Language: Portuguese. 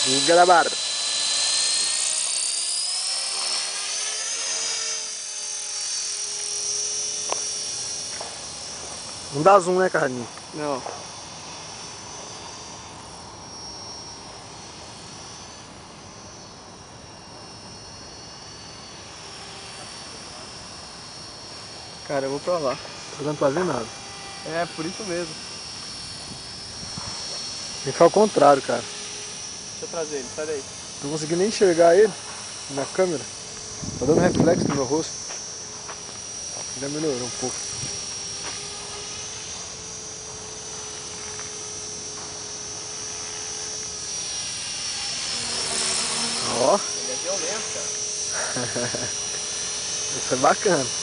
Vou gravar. Não dá zoom, né, Carlinhos? Não. Cara, eu vou pra lá. Tô dando pra ver nada. É, por isso mesmo. Tem que ficar ao contrário, cara. Deixa eu trazer ele, sai daí. Não consegui nem enxergar ele na câmera. Tá dando reflexo no meu rosto. Já melhorou um pouco. Ó. Ele é violento, cara. Isso é bacana.